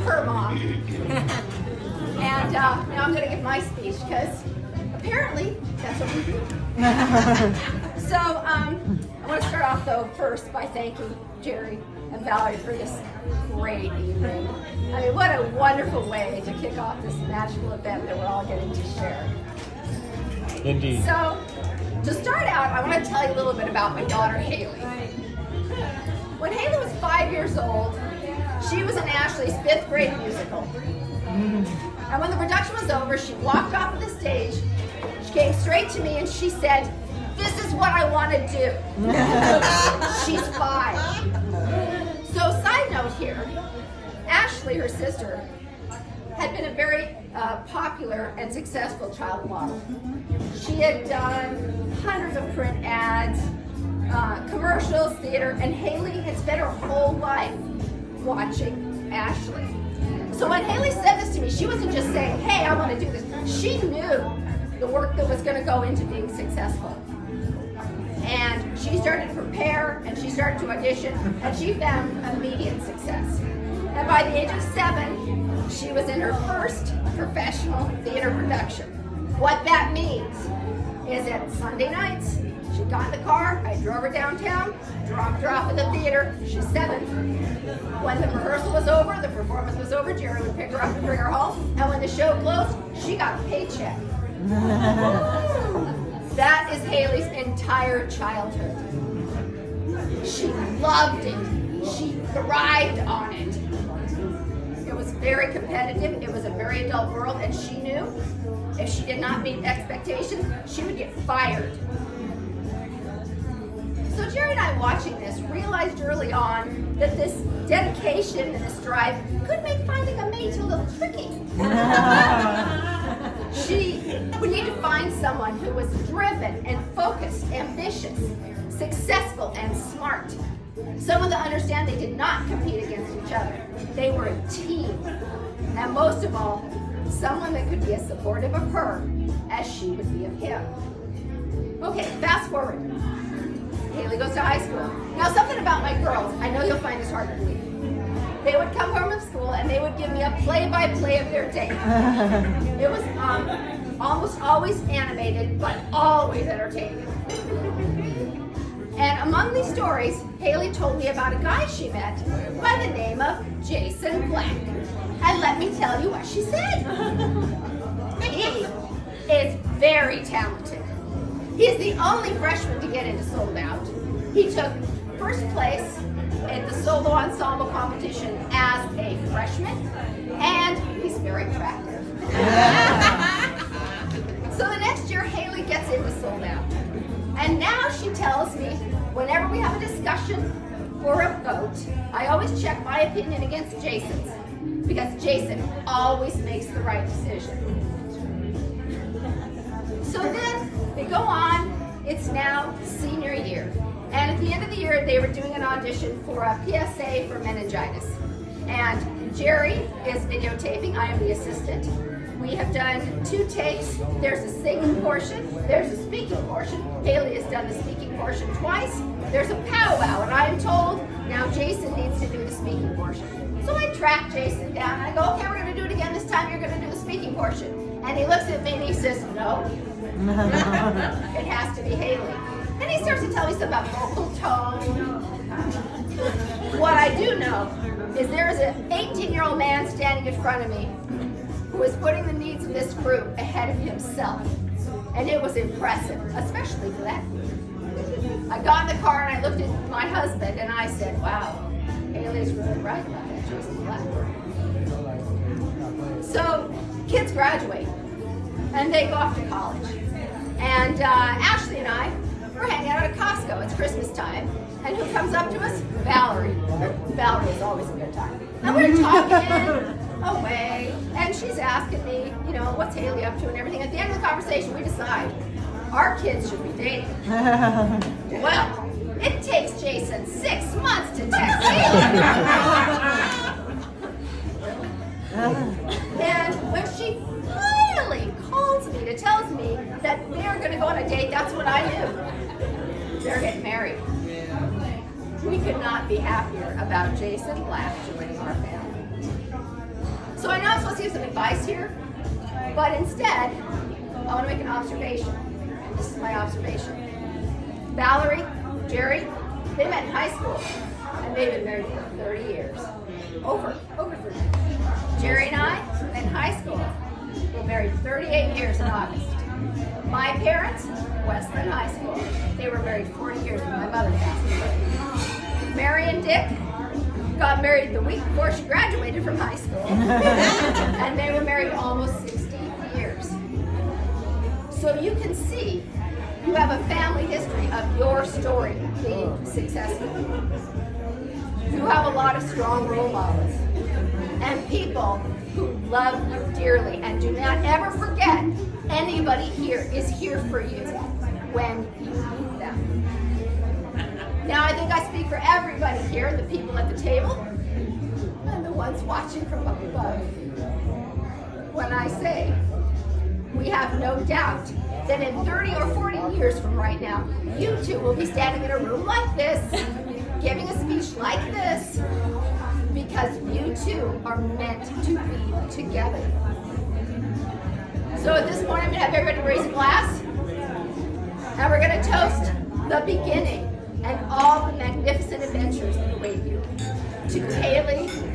her mom. And now I'm going to give my speech because apparently that's what we do. So I want to start off though first by thanking Jerry and Valerie for this great evening. I mean, what a wonderful way to kick off this magical event that we're all getting to share. Indeed. So to start out, I want to tell you a little bit about my daughter Haley. When Haley was 5 years old, she was in Ashley's 5th grade musical. And when the production was over, she walked off of the stage, she came straight to me and she said, "This is what I want to do." She's 5. So side note here, Ashley, her sister, had been a very popular and successful child model. She had done hundreds of print ads, commercials, theater, and Haley had spent her whole life watching Ashley. So when Haley said this to me, she wasn't just saying, "Hey, I want to do this." She knew the work that was going to go into being successful. And she started to prepare, and she started to audition, and she found immediate success. And by the age of 7, she was in her first professional theater production. What that means is that Sunday nights, she got in the car, I drove her downtown, dropped her off at the theater. She's 7. When the rehearsal was over, the performance was over, Jerry would pick her up and bring her home. And when the show closed, she got a paycheck. That is Haley's entire childhood. She loved it. She thrived on it. It was very competitive. It was a very adult world, and she knew if she did not meet expectations, she would get fired. So Jerry and I, watching this, realized early on that this dedication and this drive could make finding a mate a little tricky. She would need to find someone who was driven and focused, ambitious, successful, and smart. Someone to understand they did not compete against each other. They were a team. And most of all, someone that could be as supportive of her as she would be of him. Okay, fast forward. Haley goes to high school. Now, something about my girls, I know you'll find this hard to believe. They would come home from school and they would give me a play-by-play of their day. It was almost always animated, but always entertaining. And among these stories, Haley told me about a guy she met by the name of Jason Black. And let me tell you what she said. He is very talented. He's the only freshman to get into Sold Out. He took first place at the solo ensemble competition as a freshman, and he's very attractive. So the next year, Haley gets into Sold Out. And now she tells me, whenever we have a discussion or a vote, I always check my opinion against Jason's, because Jason always makes the right decision. So then they go on, it's now senior year. And at the end of the year, they were doing an audition for a PSA for meningitis. And Jerry is videotaping, I am the assistant. We have done 2 takes. There's a singing portion, there's a speaking portion. Haley has done the speaking portion twice. There's a powwow, and I am told now Jason needs to do the speaking portion. So I track Jason down, and I go, "Okay, we're gonna do it again. This time you're gonna do the speaking portion." And he looks at me and he says, "No, it has to be Haley." And he starts to tell me stuff about vocal tone. What I do know is there is an 18-year-old man standing in front of me who is putting the needs of this group ahead of himself. And it was impressive, especially for that group. I got in the car and I looked at my husband and I said, "Wow, Haley's really right about that Jason Black." So kids graduate and they go off to college. And Ashley and I, we're hanging out at Costco. It's Christmas time. And who comes up to us? Valerie. Valerie is always a good time. And we're talking away. And she's asking me, what's Haley up to and everything. At the end of the conversation, we decide our kids should be dating. Well, it takes Jason 6 months to text Haley. And when she finally calls me to tell me that they're going to go on a date, that's when I knew they're getting married. We could not be happier about Jason Black joining our family. So I know I'm supposed to give some advice here, but instead, I want to make an observation. This is my observation. Valerie, Jerry, they met in high school, and they've been married for 30 years. Over 30. Jerry and I met in high school. We're married 38 years in August. My parents, Westland High School. They were married 40 years when my mother passed away. Mary and Dick got married the week before she graduated from high school. And they were married almost 60 years. So you can see you have a family history of your story being successful. You have a lot of strong role models and people who love you dearly, and do not ever forget anybody here is here for you when you need them. Now I think I speak for everybody here, the people at the table and the ones watching from up above, when I say we have no doubt that in 30 or 40 years from right now, you two will be standing in a room like this, giving a speech like this, because you two are meant to be together. So at this point, I'm going to have everybody raise a glass, and we're going to toast the beginning and all the magnificent adventures that await you to Kaylee